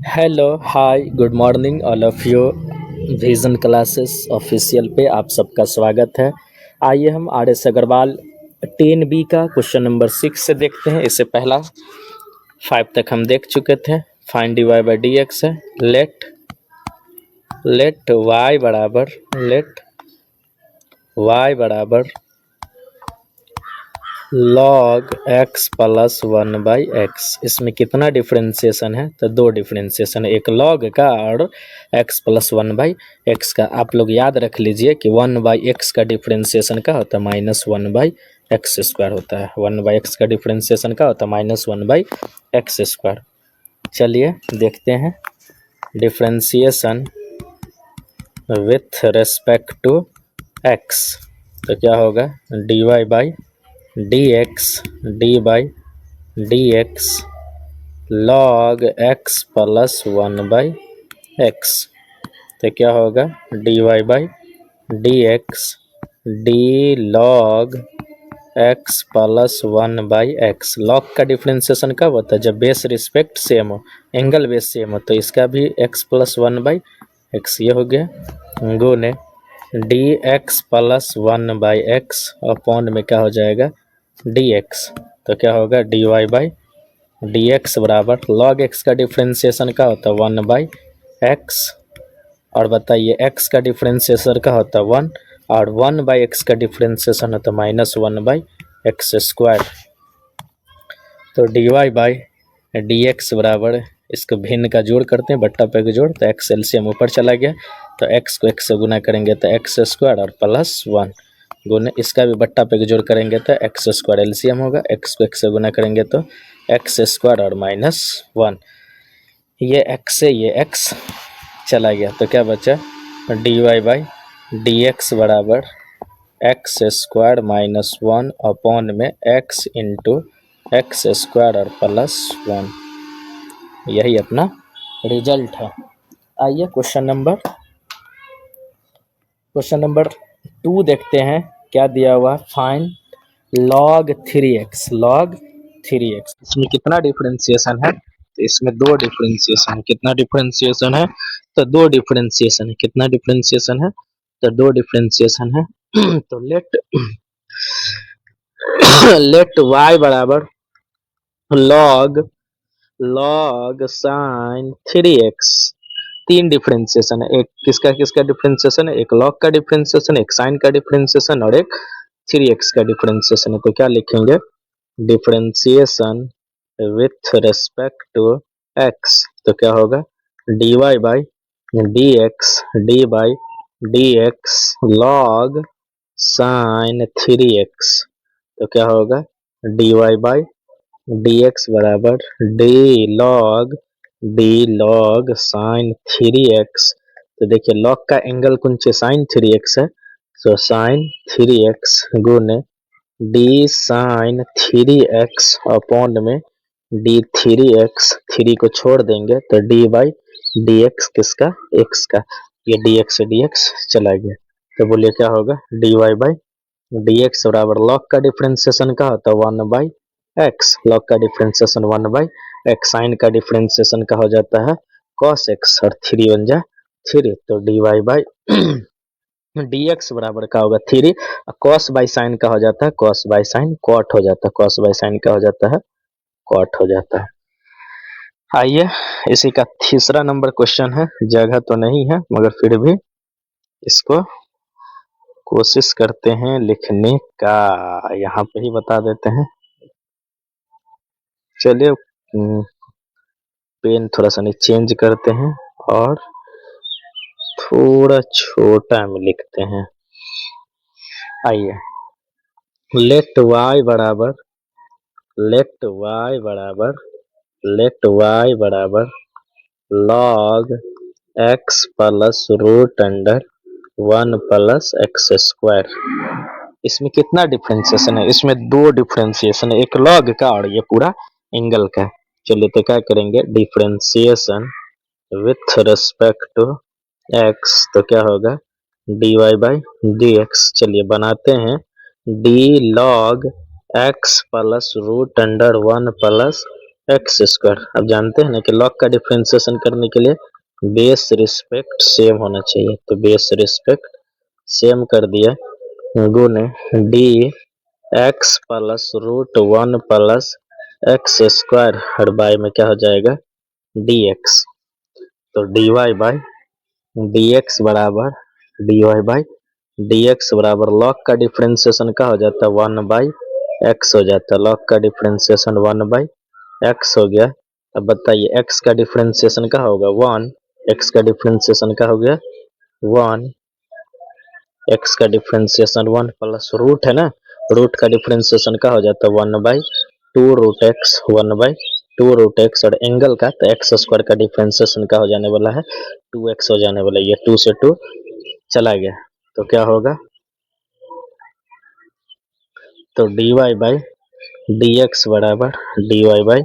Hello hi good morning all of you. Vision classes official पे आप सबका स्वागत है। आइए हम आर एस अग्रवाल 10B का क्वेश्चन नंबर 6 से देखते हैं। इससे पहला 5 तक हम देख चुके थे। Find dy by D x है। लेट y बराबर log x प्लस 1/x। इसमें कितना डिफ्रेंशिएशन है? तो दो डिफ्रेंशिएशन है, एक log का और x प्लस 1/x का। आप लोग याद रख लीजिए कि 1/x का डिफ्रेंशिएशन क्या होता है? -1/x² होता है। 1/x का डिफ्रेंशिएशन क्या होता है? -1/x²। चलिए देखते हैं differentiation with respect to x। तो क्या होगा? dy/dx log x plus 1/x। तो क्या होगा? dy/dx d log x plus 1/x। log का डिफ्रेंशिएशन कब होता है? जब बेस रिस्पेक्ट सेम हो, एंगल बेस सेम हो। तो इसका भी x प्लस 1/x ये हो गया गुने dx प्लस 1/x अपॉन में क्या हो जाएगा? dx। तो क्या होगा? dy/dx बराबर log x का डिफ्रेंशिएशन क्या होता है? 1/x। और बताइए x का डिफ्रेंशिएशन क्या होता है? 1। और 1/x का डिफ्रेंशिएशन होता है -1/x²। तो dy/dx बराबर इसको भिन्न का जोड़ करते हैं, बट्टा पे का जोड़। तो x एलसीएम ऊपर चला गया, तो x को x से गुना करेंगे तो x² और प्लस 1 गुने इसका भी बट्टा पे का जोड़ करेंगे तो x² एलसीएम होगा। x को x से गुना करेंगे तो x² और -1। ये x से ये x चला गया, तो क्या बचा? dy/dx बराबर x² -1 अपॉन में x इंटू x² और प्लस 1। यही अपना रिजल्ट है। आइए क्वेश्चन नंबर 2 देखते हैं। क्या दिया हुआ? Find log 3x। इसमें कितना डिफरेंशिएशन है? तो इसमें दो डिफरेंशिएशन है। कितना डिफरेंशिएशन है? तो दो डिफरेंशिएशन है। कितना डिफरेंशिएशन है? तो दो डिफरेंशिएशन है। तो लेट y बराबर log sin 3x। तीन डिफरेंशिएशन है। एक किसका किसका डिफरेंशिएशन है? एक log का डिफरेंशिएशन, एक sin का डिफरेंशिएशन और एक 3x का डिफरेंशिएशन है। तो क्या लिखेंगे? Differentiation with respect to x। तो क्या होगा? dy/dx log sin 3x। तो क्या होगा? dy/dx बराबर d log sin 3x। तो देखिए log का एंगल कौन से? sin 3x है। तो sin 3x गुने d sin 3x अपॉन में d3x। 3 को छोड़ देंगे तो d/dx किसका? x का। ये dx से dx चला गया, तो बोलिए क्या होगा? dy/dx बराबर log का डिफरेंशिएशन का होता है 1/x। log का डिफरेंशिएशन 1/x। sin का डिफरेंशिएशन का हो जाता है cos x और 3 बन जाए 3। तो dy/dx बराबर का होगा 3। cos बाई साइन का हो जाता है cos बाई साइन cot हो जाता है। cos बाई साइन का हो जाता है cot हो जाता है। आइए इसी का तीसरा नंबर क्वेश्चन है। जगह तो नहीं है मगर फिर भी इसको कोशिश करते हैं लिखने का। यहाँ पे ही बता देते हैं। चलिए पेन थोड़ा सा नहीं चेंज करते हैं और थोड़ा छोटा में लिखते हैं। आइए लेट y बराबर log x plus root under 1 plus x²। इसमें कितना डिफरेंशिएशन है? इसमें दो डिफरेंशिएशन है, एक log का और ये पूरा एंगल का। चलिए तो क्या करेंगे? Differentiation with respect to x। तो क्या होगा? dy/dx। चलिए बनाते हैं d log x plus root under 1 plus x square. अब जानते हैं ना कि लॉग का डिफरेंशिएशन करने के लिए बेस रिस्पेक्ट सेम होना चाहिए, तो बेस रिस्पेक्ट सेम कर दिया, गुने D X plus root 1 plus x square हर बाय में क्या हो जाएगा डी एक्स। तो D Y by D x बराबर D Y by D x बराबर लॉग का डिफरेंशिएशन क्या हो जाता है 1 बाई एक्स हो जाता है। लॉग का डिफरेंशिएशन 1 बाई एक्स हो गया। अब बताइए एक्स का डिफरेंशिएशन क्या होगा 1, एक्स का डिफरेंशिएशन क्या हो गया 1, एक्स का डिफरेंशिएशन 1 प्लस रूट है ना, रूट का डिफरेंशिएशन क्या हो जाता है 1 by 2 root x, 1 by 2 root x, और एंगल का तो एक्स स्क्वायर का डिफरेंशिएशन क्या हो जाने वाला है 2x हो जाने वाला है। ये 2 से 2 चला गया, तो क्या होगा, तो D Y by D x बराबर D Y by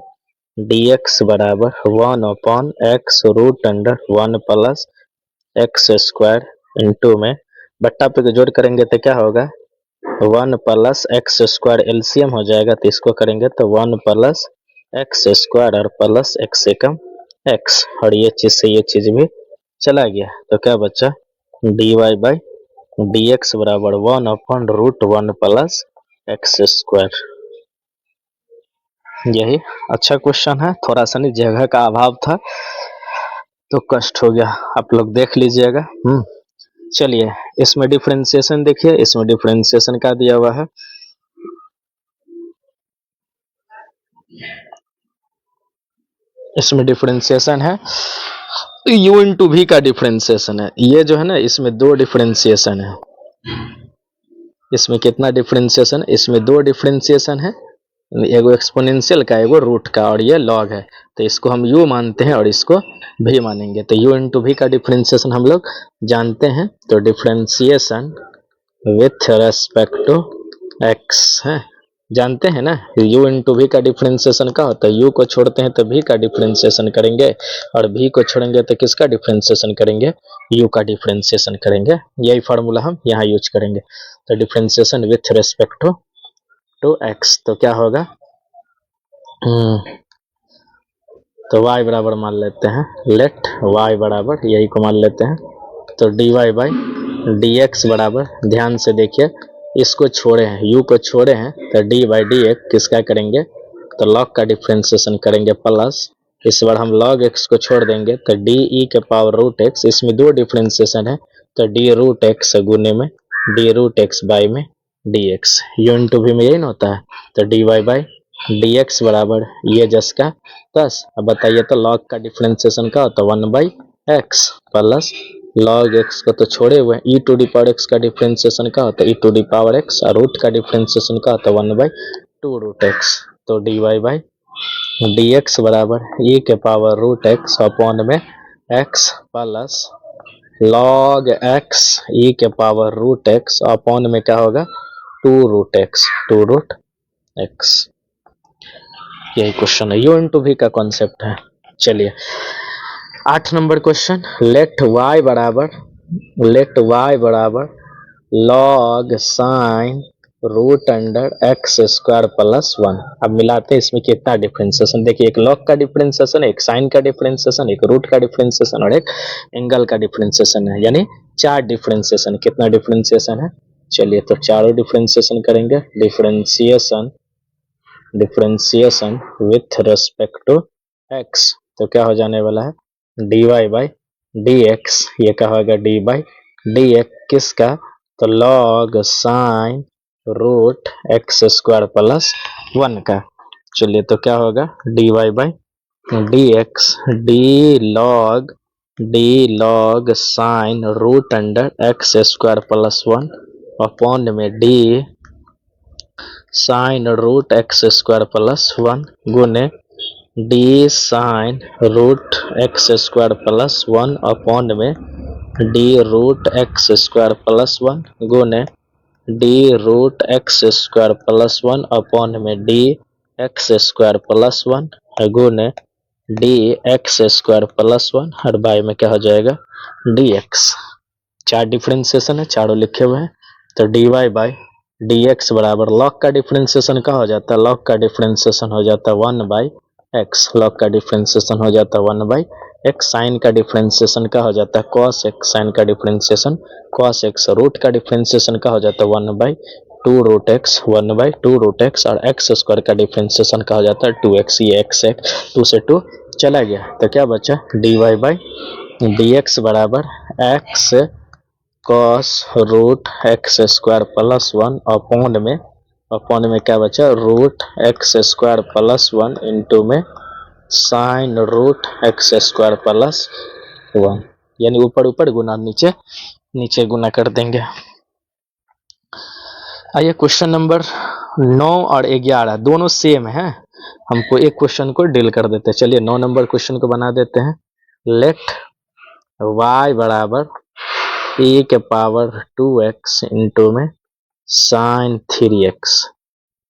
D x बराबर 1 upon X root under 1 plus x square into में बट्टा पे जोड़ करेंगे तो क्या होगा 1 प्लस एक्स स्क्वायर एलसीएम हो जाएगा, तो इसको करेंगे तो 1 प्लस एक्स स्क्वायर और प्लस एक्स से कम एक्स, और ये चीज से ये चीज भी चला गया, तो क्या बचा d Y by D x बराबर 1 upon root 1 plus x square. यही अच्छा क्वेश्चन है, थोड़ा सा नहीं जगह का अभाव था तो कष्ट हो गया, आप लोग देख लीजिएगा। चलिए इसमें डिफरेंशिएशन देखिए, इसमें डिफरेंशिएशन क्या दिया हुआ है, इसमें डिफरेंशिएशन है u इंटू वी का डिफरेंशिएशन है। ये जो है ना इसमें दो डिफरेंशिएशन है, इसमें कितना डिफरेंशिएशन, इसमें दो डिफरेंशिएशन है, एगो एक्सपोनेंशियल का एगो रूट का, और ये लॉग है, तो इसको हम u मानते हैं और इसको v मानेंगे। तो u इंटू वी का डिफरेंशिएशन हम लोग जानते हैं, तो differentiation with respect to x है, जानते हैं ना u इंटू वी का डिफरेंशिएशन क्या होता है, u को छोड़ते हैं तो v का डिफरेंशिएशन करेंगे, और v को छोड़ेंगे तो किसका डिफरेंशिएशन करेंगे u का डिफरेंशिएशन करेंगे। यही फार्मूला हम यहाँ यूज करेंगे, तो differentiation with respect to x, तो क्या होगा तो y बराबर मान लेते हैं, लेट y बराबर यही को मान लेते हैं, तो dy बाई dx बराबर, ध्यान से देखिए इसको छोड़े हैं u को छोड़े हैं, तो d बाई डी एक्स किसका करेंगे तो लॉग का डिफरेंशिएशन करेंगे प्लस, इस बार हम log x को छोड़ देंगे तो डी ई के पावर रूट एक्स, इसमें दो डिफरेंशिएशन है तो डी रूट एक्स गुने में डी रूट एक्स बाई में डी एक्स, यू इंटू भी में यही ना होता है, तो D Y by D x बराबर ये जस का तस। अब बताइए तो log का डिफरेंशिएशन क्या होता है 1 by x plus log x को तो छोड़े हुए e to the power x का डिफरेंशिएशन क्या होता है e to the power x, और रूट का डिफरेंशिएशन क्या होता है 1 बाई 2 रूट x, तो dy बाई dx बराबर e के पावर रूट x अपॉन में x plus log x e के पावर रूट x अपॉन में क्या होगा 2 रूट x। यही क्वेश्चन है, u इंटू v का कॉन्सेप्ट है। चलिए 8 नंबर क्वेश्चन, लेट y बराबर log sine root under x square plus 1। अब मिलाते हैं इसमें कितना डिफरेंशिएशन, देखिए एक log का डिफरेंशिएशन, एक साइन का डिफरेंशिएशन, एक रूट का डिफरेंशिएशन और एक एंगल का डिफरेंशिएशन है, यानी 4 डिफरेंशिएशन। कितना डिफरेंशिएशन है, चलिए तो चारों डिफरेंशिएशन करेंगे, differentiation with respect to x, तो क्या हो जाने वाला है dy बाई dx, ये क्या होगा डी बाई डी एक्स किसका तो log sine root X square plus 1 का। चलिए तो क्या होगा dy by D x D log sine root under x square plus 1 upon में D sine root X square plus 1 गुने D sine root X square plus 1 upon में D root X square plus 1 गुने D root X square plus 1 upon में D X square plus 1 गुने D X square plus 1 her by में क्या हो जाएगा D x. 4 differentiation है, चारों लिखे हुए हैं, तो D Y by D x बराबर लॉग का डिफरेंशिएशन क्या हो जाता है, लॉग का डिफरेंशिएशन हो जाता है 1 बाई एक्स, लॉग का डिफ्रेंसिएशन हो जाता है 1/x, साइन का डिफ्रेंसिएशन का हो जाता है cos x, साइन का डिफ्रेंसिएशन cos x, रूट का डिफ्रेंसिएशन का हो जाता है 1/2 रूट एक्स, 1/2 रूट एक्स, और एक्स स्क्वायर का डिफ्रेंसिएशन का हो जाता है 2x, ये x 2 से 2 चला गया, तो क्या बचा dy/dx बराबर x cos root X square plus 1 upon में क्या बचा root X square plus 1 into में sine root X square plus 1, यानी ऊपर ऊपर गुना नीचे नीचे गुना कर देंगे। आइए क्वेश्चन नंबर 9 और 11 दोनों सेम है, हमको एक क्वेश्चन को डील कर देते हैं। चलिए 9 नंबर क्वेश्चन को बना देते हैं। लेट y बराबर e के पावर 2x इंटू में साइन 3x।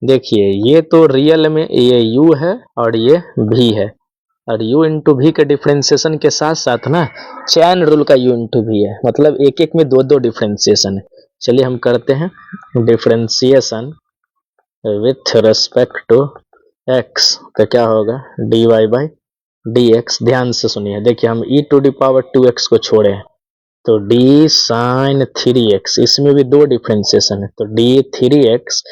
देखिए ये तो रियल में ये u है और ये v है, और u इंटू v के डिफ्रेंसिएशन के साथ साथ ना चैन रूल का u इंटू v है, मतलब एक एक में दो दो डिफ्रेंसिएशन है। चलिए हम करते हैं differentiation with respect to x, तो क्या होगा dy/dx। ध्यान से सुनिए, देखिए हम e to the power 2x को छोड़े हैं तो d साइन 3x, इसमें भी दो डिफ्रेंसिएशन है, तो d 3x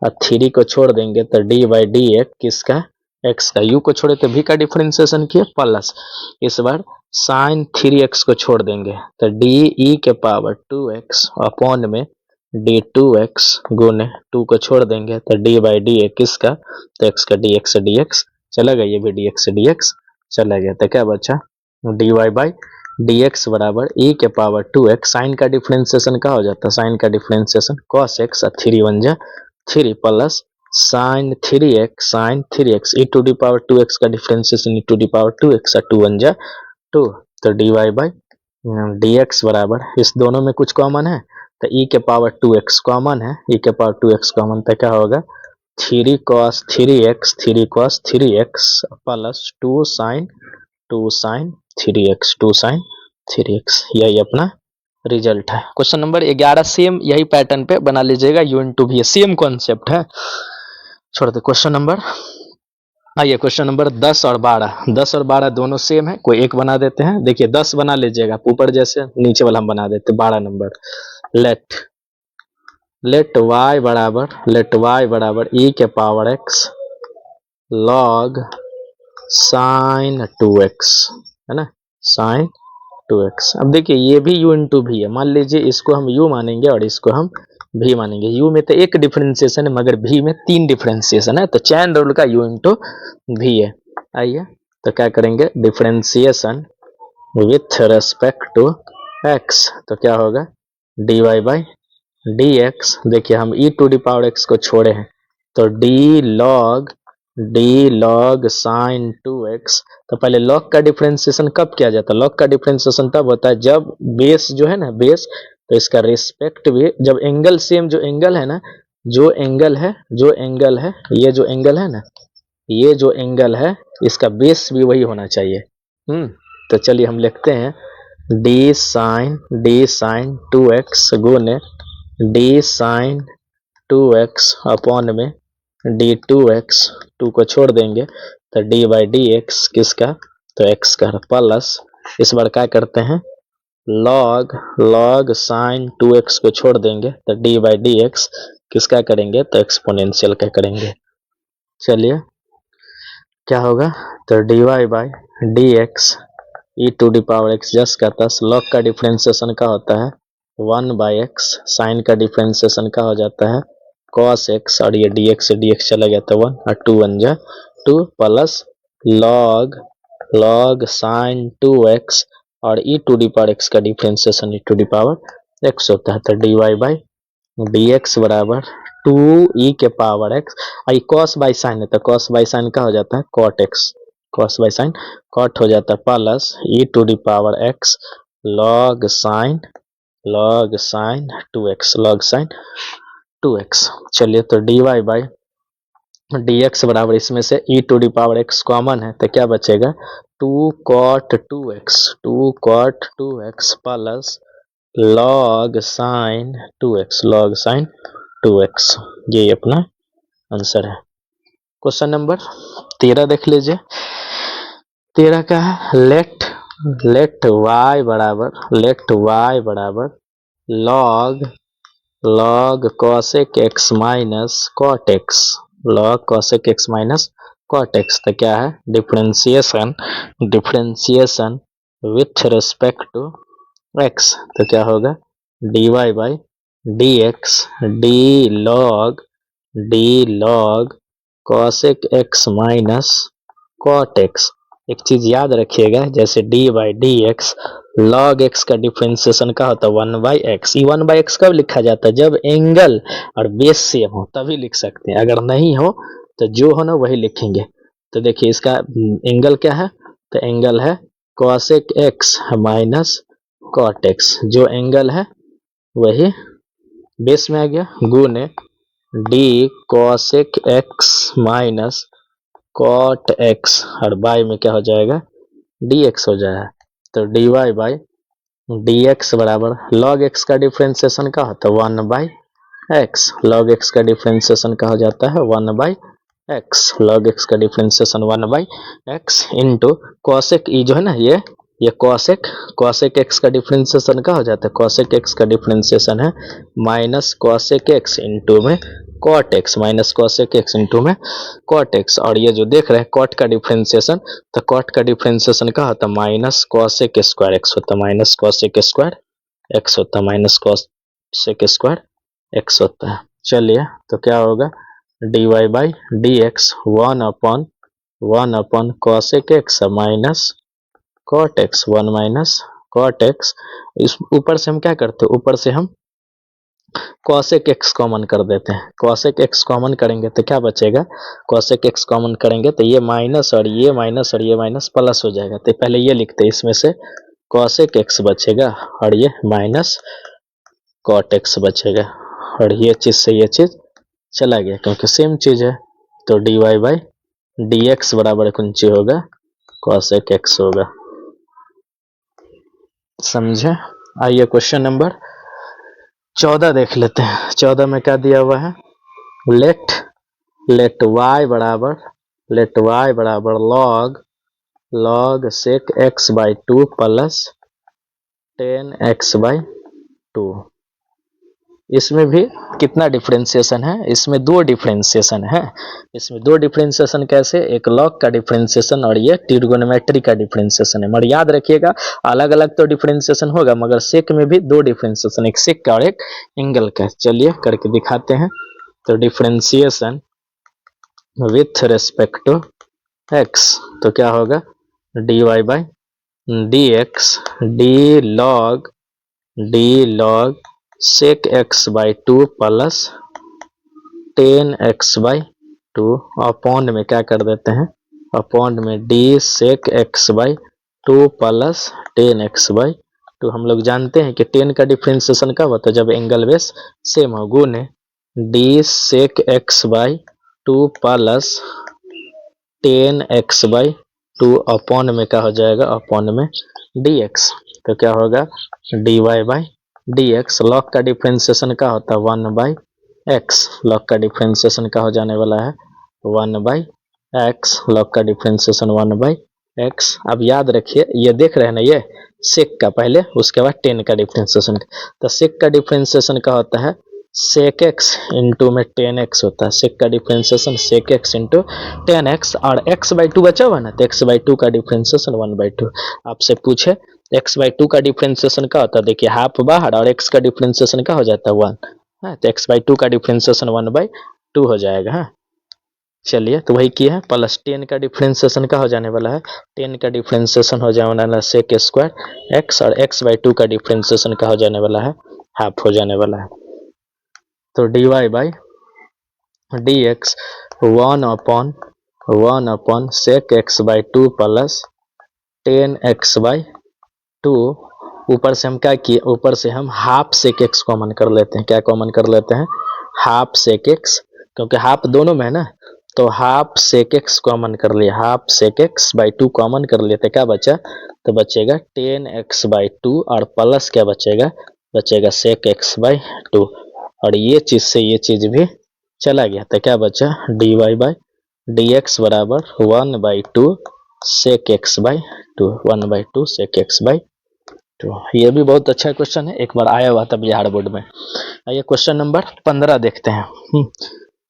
और 3 को छोड़ देंगे तो dy/dx किसका x का, u को छोड़े तो v का डिफ्रेंसिएशन किया प्लस, इस बार साइन 3x को छोड़ देंगे तो d e के पावर 2x अपॉन में d 2x गुने 2 को छोड़ देंगे तो dy/dx किसका, तो x का dx dx चला गया, ये भी dx dx चला गया, तो क्या बचा dy/dx बराबर e के पावर 2x, साइन का डिफ्रेंसिएशन का हो जाता है, साइन का डिफ्रेंसिएशन cos x और 3 1 जा 3 plus sine 3x e to the power 2x का differentiation e to the power 2x और 2 1 जा 2, तो dy/dx बराबर, इस दोनों में कुछ कॉमन है तो e के पावर 2x कॉमन है, e के पावर 2x कॉमन, तो क्या होगा 3 cos 3x plus 2 sin 3x, यही अपना रिजल्ट है। क्वेश्चन नंबर 11 सेम यही पैटर्न पे बना लीजिएगा, u इंटू भी सेम कॉन्सेप्ट है, छोड़ दे। क्वेश्चन नंबर आइए क्वेश्चन नंबर 10 और 12 दोनों सेम है, कोई एक बना देते हैं। देखिए 10 बना लीजिएगा ऊपर जैसे, नीचे वाला हम बना देते 12 नंबर। लेट y बराबर e के power x log sine 2x, है ना, साइन 2x। अब देखिए ये भी u इंटू भी है, मान लीजिए इसको हम u मानेंगे और इसको हम v मानेंगे। u में तो एक डिफरेंशिएशन है मगर v में 3 डिफरेंशिएशन है, तो चैन रूल का u इंटू v है। आइए तो क्या करेंगे differentiation with respect to x, तो क्या होगा dy/dx। देखिए हम e to the power x को छोड़े हैं तो d log साइन 2x। तो पहले लॉग का डिफरेंशिएशन कब किया जाता है, लॉग का डिफरेंशिएशन तब होता है जब बेस जो है ना, बेस तो इसका रिस्पेक्ट भी, जब एंगल सेम, जो एंगल है ना, जो एंगल है ये जो एंगल है ना, ये जो एंगल है इसका बेस भी वही होना चाहिए। तो चलिए हम लिखते हैं d साइन 2x गुने d साइन 2x अपॉन में d 2x, 2 को छोड़ देंगे तो dy/dx किसका, तो x का, प्लस इस बार क्या करते हैं log साइन 2x को छोड़ देंगे तो dy/dx किसका करेंगे, तो एक्सपोनेंशियल का करेंगे। चलिए क्या होगा तो dy/dx e to the power x जस का तस, log का डिफरेंशिएशन का होता है 1/x, साइन का डिफरेंशिएशन का हो जाता है cos x, और ये dx से dx चला गया तो 1 और 2 1 जा 2 प्लस log साइन 2x और e to the power x का differentiation e to the power x होता है, तो dy/dx बराबर 2e के पावर x, आई cos बाई साइन है तो cos बाई साइन का हो जाता है cot x, cos by sine cot हो जाता है, plus e to the power x log sine 2x। चलिए तो dy/dx बराबर, इसमें से e to the power x common है तो क्या बचेगा 2 cot 2x plus log sine 2x, ये अपना आंसर है। क्वेश्चन नंबर 13 देख लीजिए। 13 का है लेट y बराबर log cosec x minus cot x, log cosec x minus cot x। तो क्या है differentiation with respect to x। तो क्या होगा dy by dx d log cosec x minus cot x। एक चीज याद रखिएगा, जैसे d by D x log x का डिफरेंशिएशन का होता है 1/x। ये 1/x कब लिखा जाता है, जब एंगल और बेस सेम हो तभी लिख सकते हैं, अगर नहीं हो तो जो हो ना वही लिखेंगे। तो देखिए इसका एंगल क्या है, तो एंगल है cosec x minus cot x। जो एंगल है वही बेस में आ गया, गुने d cosec x minus cot x और बाई में क्या हो जाएगा dx हो जाएगा। तो dy बाई dx बराबर log x का डिफरेंशिएशन का होता है 1/x। log x का डिफरेंशिएशन का हो जाता है 1/x। log x का डिफरेंशिएशन 1/x इंटू cosec ई जो है ना ये cosec x का डिफरेंशिएशन का हो जाता है, cosec x का डिफरेंशिएशन है माइनस cosec x इंटू में cot x, minus cosec x into में cot x। और ये जो देख रहे हैं cot का डिफरेंशिएशन, तो cot का डिफरेंशिएशन का होता है माइनस cosec स्क्वायर x होता है, माइनस cosec स्क्वायर x होता है, माइनस cosec स्क्वायर x होता है। चलिए तो क्या होगा dy by D x 1/1 cosec x minus cot x 1 minus cot x। इस ऊपर से हम क्या करते हैं, ऊपर से हम cosec x कॉमन कर देते हैं। cosec x कॉमन करेंगे तो क्या बचेगा, cosec x कॉमन करेंगे तो ये माइनस और ये माइनस और ये माइनस प्लस हो जाएगा। तो पहले ये लिखते हैं, इसमें से cosec x बचेगा और ये माइनस cot x बचेगा, और ये चीज से ये चीज चला गया क्योंकि सेम चीज है। तो dy बाई dx बराबर कुंची होगा cosec x होगा। समझे। आइए क्वेश्चन नंबर 14 देख लेते हैं। 14 में क्या दिया हुआ है, लेट y बराबर log sec x by 2 plus 10x/2। इसमें भी कितना डिफरेंशिएशन है, इसमें दो डिफरेंशिएशन है। इसमें दो डिफरेंशिएशन कैसे, एक लॉग का डिफरेंशिएशन और ये ट्रिगोनोमेट्री का डिफरेंशिएशन है। मगर याद रखिएगा अलग अलग तो डिफरेंशिएशन होगा, मगर सेक में भी दो डिफरेंशिएशन, एक सेक का और एक एंगल का। चलिए करके दिखाते हैं। तो differentiation with respect to x, तो क्या होगा dy by D x D log sec x by 2 plus 10x/2 upon में क्या कर देते हैं, अपॉन में d sec x by 2 plus 10x/2। हम लोग जानते हैं कि 10 का डिफरेंशिएशन कब होता है, जब एंगल बेस सेम हो, गुने d sec x by 2 plus 10x/2 upon में क्या हो जाएगा, अपॉन में dx। तो क्या होगा dy बाई dx। लॉग का डिफरेंशिएशन का होता है 1/x, लॉग का डिफरेंशिएशन का हो जाने वाला है 1/x, लॉग का डिफरेंशिएशन 1/x। अब याद रखिए ये देख रहे हैं ना, ये सेक का पहले, उसके बाद 10 का डिफरेंशिएशन। तो सेक का डिफरेंशिएशन का होता है sec x इंटू में 10x होता है, सेक का differentiation sec x into 10x, और x/2 बचा हुआ ना, तो x/2 का डिफरेंशिएशन 1/2। आपसे पूछे x/2 का डिफरेंशिएशन का होता है, देखिए हाफ बाहर और x का डिफरेंशिएशन का हो जाता है 1, तो x/2 का डिफरेंशिएशन 1/2 हो जाएगा। हाँ चलिए तो वही किया है, प्लस 10 का डिफरेंशिएशन का हो जाने वाला है, 10 का डिफरेंशिएशन हो जाने वाला है sec स्क्वायर x, और x/2 का डिफरेंशिएशन का हो जाने वाला है हाफ हो जाने वाला है। तो dy by dx 1/1 sec x/2 plus 10x/2। ऊपर से हम क्या किए, ऊपर से हम हाफ सेक एक्स कॉमन कर लेते हैं। क्या कॉमन कर लेते हैं, हाफ सेक एक्स, क्योंकि हाफ दोनों में है ना, तो हाफ सेक एक्स कॉमन कर लिए, half sec x by 2 common कर लेते, क्या बचा, तो बचेगा 10x/2 और प्लस क्या बचेगा, बचेगा सेक एक्स बाई 2, और ये चीज से ये चीज भी चला गया, तो क्या बचा dy बाई dx बराबर 1/2 sec x by 2, 1/2 sec x by 2। ये भी बहुत अच्छा क्वेश्चन है, एक बार आया हुआ था बिहार बोर्ड में। आइए क्वेश्चन नंबर 15 देखते हैं।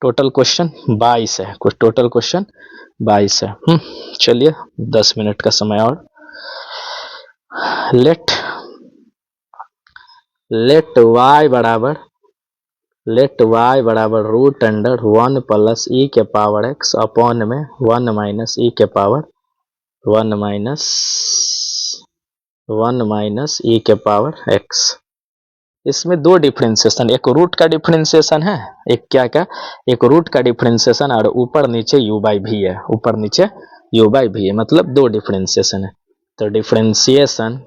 टोटल क्वेश्चन 22 है, कुछ टोटल क्वेश्चन 22 है। चलिए 10 मिनट का समय और। लेट y बराबर रूट अंडर 1 प्लस e के पावर x अपॉन में 1 माइनस e के पावर 1 माइनस e के पावर x। इसमें दो डिफरेंशिएशन, एक रूट का डिफरेंशिएशन है, एक क्या एक रूट का डिफरेंशिएशन और ऊपर नीचे u बाई भी है, ऊपर नीचे u बाई भी है, मतलब दो डिफरेंशिएशन है। तो differentiation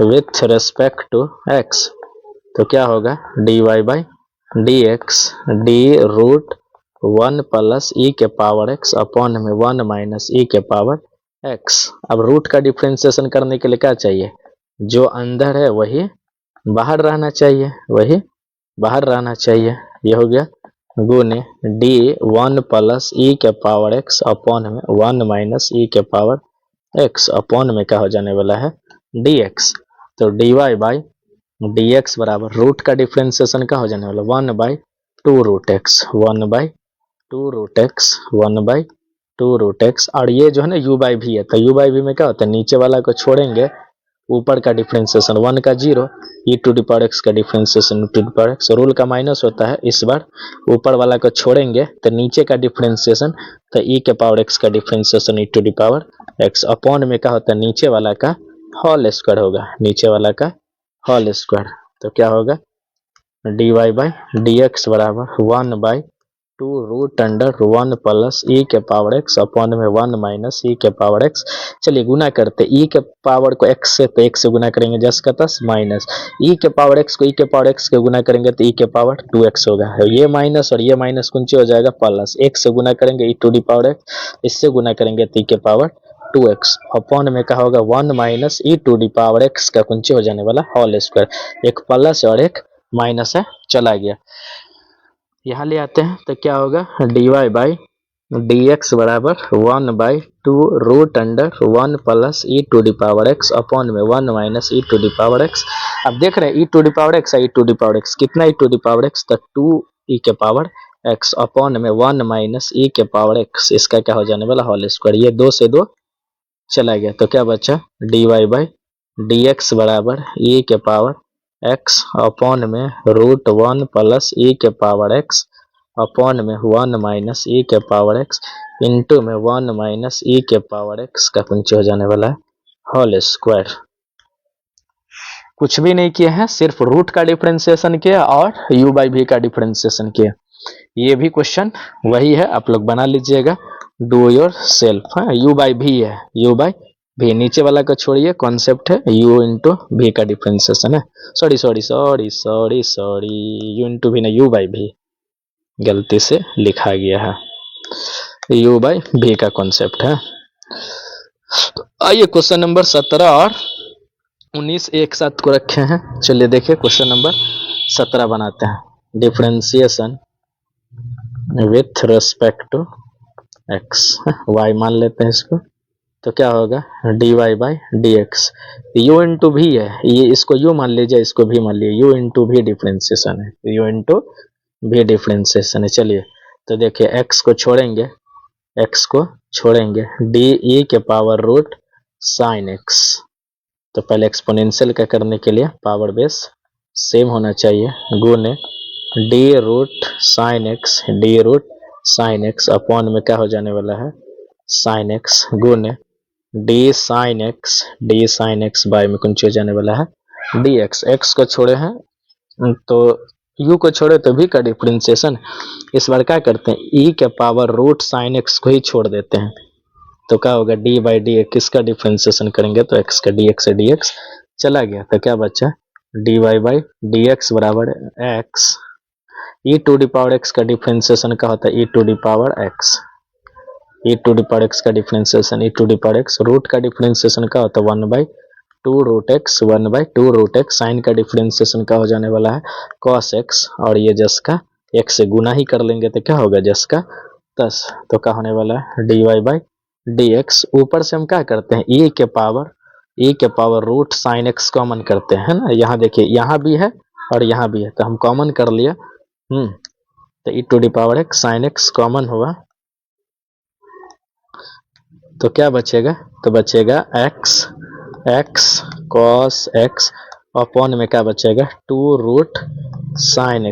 with respect to x, तो क्या होगा dy by D x D root 1 plus E के पावर x अपॉन में 1 माइनस ई के पावर x। अब रूट का डिफरेंशिएशन करने के लिए क्या चाहिए, जो अंदर है वही बाहर रहना चाहिए, वही बाहर रहना चाहिए। ये हो गया गुने डी 1 प्लस ई के पावर x अपॉन में 1 माइनस ई के पावर x अपॉन में क्या हो जाने वाला है dx। तो dy बाई dx बराबर रूट का डिफरेंशिएशन का हो जाने वाला 1/2 root x, 1/2 root x, 1/2 root x. और ये जो है ना u बाई भी है, तो u बाई भी में क्या होता है, नीचे वाला को छोड़ेंगे, ऊपर का डिफरेंशिएशन 1 का 0, e to the power x का differentiation to the power x, rule का माइनस होता है। इस बार ऊपर वाला को छोड़ेंगे तो नीचे का डिफरेंशिएशन, तो e के पावर x का differentiation e to the power x upon में क्या होता है, नीचे वाला का होल स्क्वायर होगा, नीचे वाला का होल स्क्वायर। तो क्या होगा dy बाई डी एक्स बराबर 1/2 रूट अंडर 1 प्लस ई के पावर x अपॉन में 1 माइनस ई के पावर x। चलिए गुना करते, ई के पावर को x से, तो x से गुना करेंगे जस का तस, माइनस ई के पावर x को ई के पावर x के गुना करेंगे तो ई के पावर 2x होगा, ये माइनस और ये माइनस कुंची हो जाएगा प्लस, x से गुना करेंगे ई टू दी पावर x, इससे गुना करेंगे तो ई के पावर 2x अपॉन में क्या होगा 1 minus e to the power x का कुंची हो जाने वाला होल स्क्वायर, एक प्लस और एक माइनस है, चला गया। यहाँ ले आते हैं तो क्या होगा dy बाई डी एक्स बराबर 1/2 root under 1 plus e to the power x upon में 1 minus e to the power x। अब देख रहे हैं e to the power x है, e to the power x कितना, e to the power x तो 2 ई के पावर x अपॉन में 1 माइनस ई के पावर x, इसका क्या हो जाने वाला होल स्क्वायर, ये 2 से 2 चला गया। तो क्या बचा dy बाई डी एक्स बराबर ई के पावर x अपॉन में रूट 1 प्लस ई के पावर x अपॉन में 1 माइनस ई के पावर x इंटू में 1 माइनस ई के पावर x का कुंची हो जाने वाला है होल स्क्वायर। कुछ भी नहीं किया है, सिर्फ रूट का डिफरेंशिएशन किया और u बाई भी का डिफरेंशिएशन किया। ये भी क्वेश्चन वही है, आप लोग बना लीजिएगा, do your self. u by भी है, u बाई भी, नीचे वाला को छोड़िए, कॉन्सेप्ट है u इंटू भी का डिफरेंशिएशन है, सॉरी u इंटू भी ना, u बाई भी गलती से लिखा गया है, u बाई भी का कॉन्सेप्ट है। आइए क्वेश्चन नंबर 17 और 19 एक साथ को रखे हैं। चलिए देखिए क्वेश्चन नंबर 17 बनाते हैं, differentiation with respect to x, y मान लेते हैं इसको, तो क्या होगा dy by D x, u into भी है, ये इसको u मान लीजिए, इसको भी मान लीजिए, u इंटू भी डिफरेंशिएशन है, u इंटू भी डिफरेंशिएशन है। चलिए तो देखिए x को छोड़ेंगे, डी ई के पावर रूट साइन x, तो पहले एक्सपोनेंशियल का करने के लिए पावर बेस सेम होना चाहिए, गुने D root sine x upon में क्या हो जाने वाला है साइन एक्स, गुने डी साइन एक्स बाय में कुछ हो जाने वाला है डी एक्स। एक्स को छोड़े हैं तो u को छोड़े तो भी का डिफरेंशिएशन, इस बार क्या करते हैं e के पावर रूट साइन एक्स को ही छोड़ देते हैं, तो क्या होगा डी बाई डी एक्स, किसका डिफरेंशिएशन करेंगे तो x का dx चला गया, तो क्या बचा dy बाई डी एक्स बराबर x, e to the power x का डिफरेंशिएशन क्या होता है e to the power x, e to the power x का differentiation e to the power x, root का डिफरेंशिएशन क्या होता है 1/2 root x, 1/2 root x, sine का डिफरेंशिएशन क्या हो जाने वाला है cos x, और ये जस का x से गुना ही कर लेंगे तो क्या होगा 10 का 10। तो क्या होने वाला है dy बाई डी एक्स। ऊपर से हम क्या करते हैं e के power root sine x common करते हैं, है ना। यहाँ देखिए यहाँ भी है और यहाँ भी है तो हम कॉमन कर लिया। तो e to the power x sine x common हुआ तो क्या बचेगा, तो बचेगा x कॉस एक्स अपॉन में क्या बचेगा 2 रूट साइन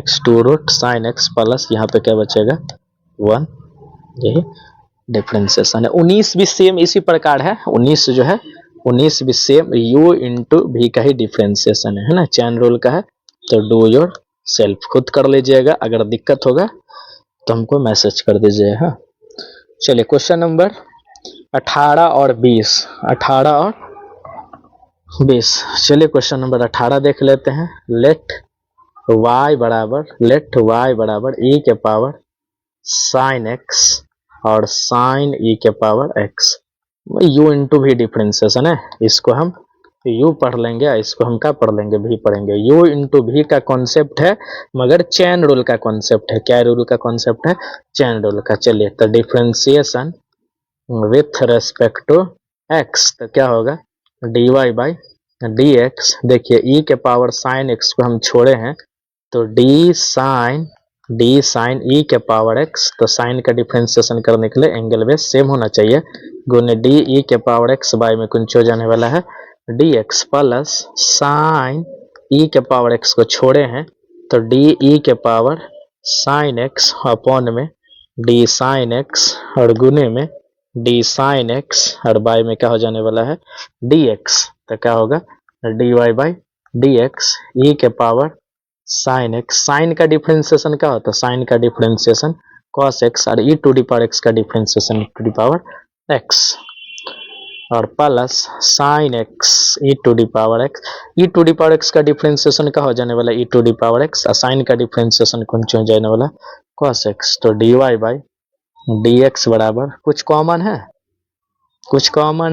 एक्स प्लस यहाँ पे क्या बचेगा 1। यही डिफ्रेंसिएशन है। 19 भी सेम इसी प्रकार है। 19 जो है 19 भी सेम u इंटू भी का ही डिफ्रेंसिएशन है ना, चैन रूल का है। तो डू योर सेल्फ, खुद कर लीजिएगा। अगर दिक्कत होगा तो हमको मैसेज कर दीजिए। हाँ चलिए क्वेश्चन नंबर 18 और 20, 18 और 20। चलिए क्वेश्चन नंबर 18 देख लेते हैं। लेट y बराबर e के पावर साइन एक्स और साइन e के पावर x, u इंटू भी डिफ्रेंसिएशन है। इसको हम u पढ़ लेंगे, इसको हम क्या पढ़ लेंगे v पढ़ेंगे। u इंटू भी का कॉन्सेप्ट है मगर चैन रूल का कॉन्सेप्ट है। क्या रूल का कॉन्सेप्ट है, चैन रूल का। चलिए तो differentiation with respect to x तो क्या होगा dy बाई डी एक्स। देखिए e के पावर साइन x को हम छोड़े हैं तो d साइन e के पावर x, तो साइन का डिफ्रेंसिएशन करने के लिए एंगल बेस सेम होना चाहिए। गुने d e के पावर x बाय में कुछ हो जाने वाला है dx प्लस साइन e के पावर x को छोड़े हैं तो d e के पावर साइन x अपॉन में d साइन x और गुने में d साइन x और बाय में क्या हो जाने वाला है dx। तो क्या होगा dy बाई dx e के पावर साइन एक्स। साइन का डिफ्रेंसिएशन क्या होता है, साइन का डिफ्रेंसिएशन cos x और e to the power x का differentiation to the power x और plus sine x e to the power x का डिफ्रेंसिएशन क्या हो जाने वाला e to the power x और साइन का डिफ्रेंसिएशन कौन हो जाने वाला cos x। तो dy बाई dx बराबर कुछ कॉमन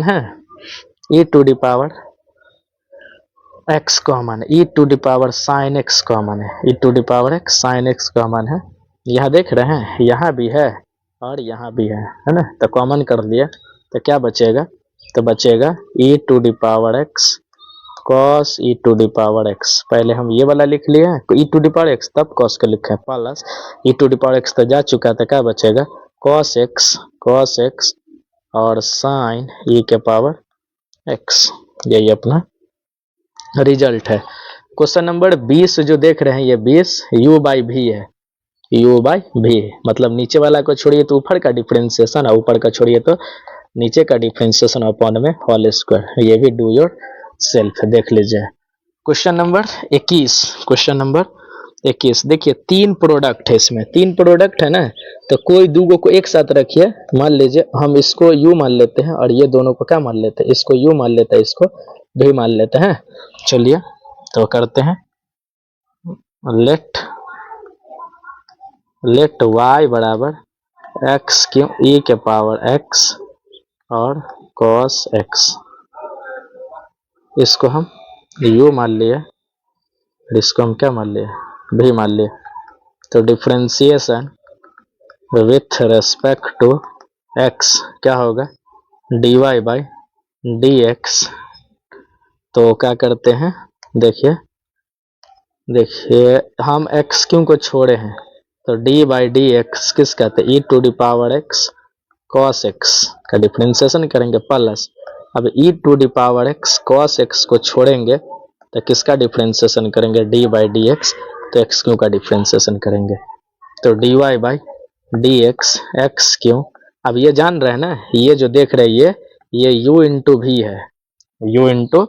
है e to the power x common, e to the power sine x common है, e to the power x sine x common है। यहाँ देख रहे हैं यहाँ भी है और यहाँ भी है ना। तो कॉमन कर लिया तो क्या बचेगा, तो बचेगा e to the power x cos e to the power x। पहले हम ये वाला लिख लिए हैं e to the power x तब cos का लिखा है plus e to the power x तो जा चुका था, क्या बचेगा cos x और साइन e के पावर x। यही अपना रिजल्ट है। क्वेश्चन नंबर 20 जो देख रहे हैं ये 20 u बाई भी है, u बाई भी मतलब नीचे वाला को छोड़िए तो ऊपर का डिफरेंशिएशन और ऊपर का छोड़िए तो नीचे का डिफरेंशिएशन अपॉन में होल स्क्वायर। ये भी डू योर सेल्फ देख लीजिए। क्वेश्चन नंबर 21 देखिए 3 प्रोडक्ट है, इसमें 3 प्रोडक्ट है ना। तो कोई दूगो को एक साथ रखिए, मान लीजिए हम इसको u मान लेते हैं और ये दोनों को क्या मान लेते हैं, इसको u मान लेते हैं, इसको भी मान लेते हैं। चलिए तो करते हैं लेट y बराबर x क्यों e के पावर x और cos x, इसको हम u मान लिए और इसको हम क्या मान लिए भी मान लिए। तो differentiation with respect to x क्या होगा dy बाई dx। तो क्या करते हैं देखिए हम x क्यों को छोड़े हैं तो d बाई डी एक्स किस कहते हैं e to the power x cos x का डिफरेंशिएशन करेंगे प्लस अब e to the power x cos x को छोड़ेंगे तो किसका डिफरेंशिएशन करेंगे d बाई डी एक्स। तो x क्यों का डिफरेंशिएशन करेंगे तो dy बाई डी एक्स क्यों। अब ये जान रहे हैं ना, ये जो देख रहे हैं ये u इंटू भी है, u इंटू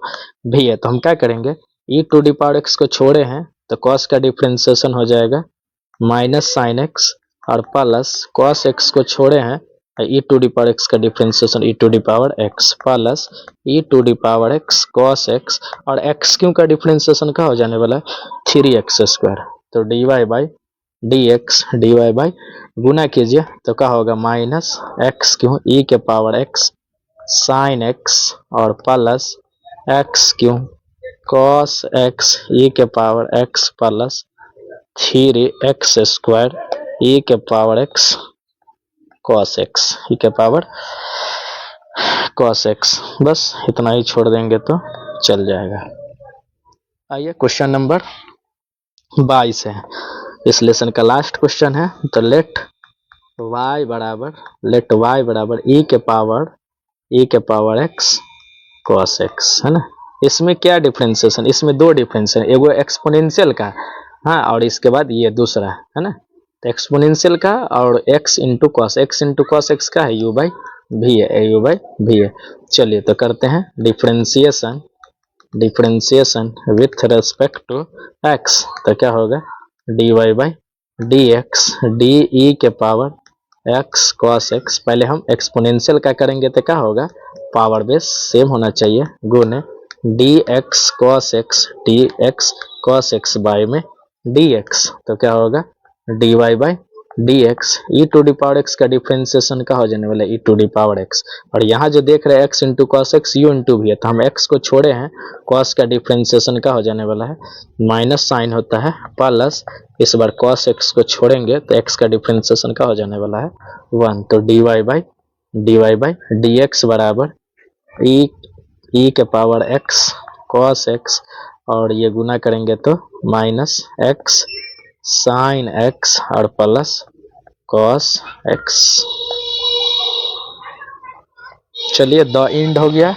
भी है। तो हम क्या करेंगे e to the power x को छोड़े हैं तो cos का डिफरेंशिएशन हो जाएगा माइनस साइन x और प्लस cos x को छोड़े हैं e to the power x का differentiation e to the power x plus e to the power x cos x और x क्यों का डिफरेंशिएशन का हो जाने वाला है 3x स्क्वायर। तो dy बाई dy बाई गुना कीजिए तो क्या होगा माइनस x क्यों e के पावर x साइन x और प्लस x क्यों cos x e के power x plus 3x² e के power x cos x, e के पावर cos x। बस इतना ही छोड़ देंगे तो चल जाएगा। आइए क्वेश्चन नंबर 22 है, इस लेसन का लास्ट क्वेश्चन है। तो लेट y बराबर e के पावर x cos x है ना। इसमें क्या डिफरेंशिएशन, इसमें दो डिफरेंशिएशन, एगो एक्सपोनेंशियल का, हाँ, और इसके बाद ये दूसरा है ना। तो एक्सपोनेंशियल का और x इंटू कॉस एक्स का है u बाई भी है, u बाई भी है। चलिए तो करते हैं differentiation with respect to x। तो क्या होगा dy by D x d e के पावर x cos x। पहले हम एक्सपोनेंशियल का करेंगे तो क्या होगा, पावर बेस सेम होना चाहिए, गुने dx cos x बाय में dx। तो क्या होगा dy by dx। e to the power x का डिफरेंशिएशन का हो जाने वाला e to the power x। और यहाँ जो देख रहे हैं x into cos x u into भी है, तो हम x को छोड़े हैं, cos का डिफरेंशिएशन का हो जाने वाला है माइनस साइन होता है प्लस, इस बार cos x को छोड़ेंगे तो x का डिफरेंशिएशन का हो जाने वाला है 1। तो dy बाई dx बराबर e के पावर x cos x, और ये गुना करेंगे तो माइनस x साइन x और प्लस cos x। चलिए द एंड हो गया।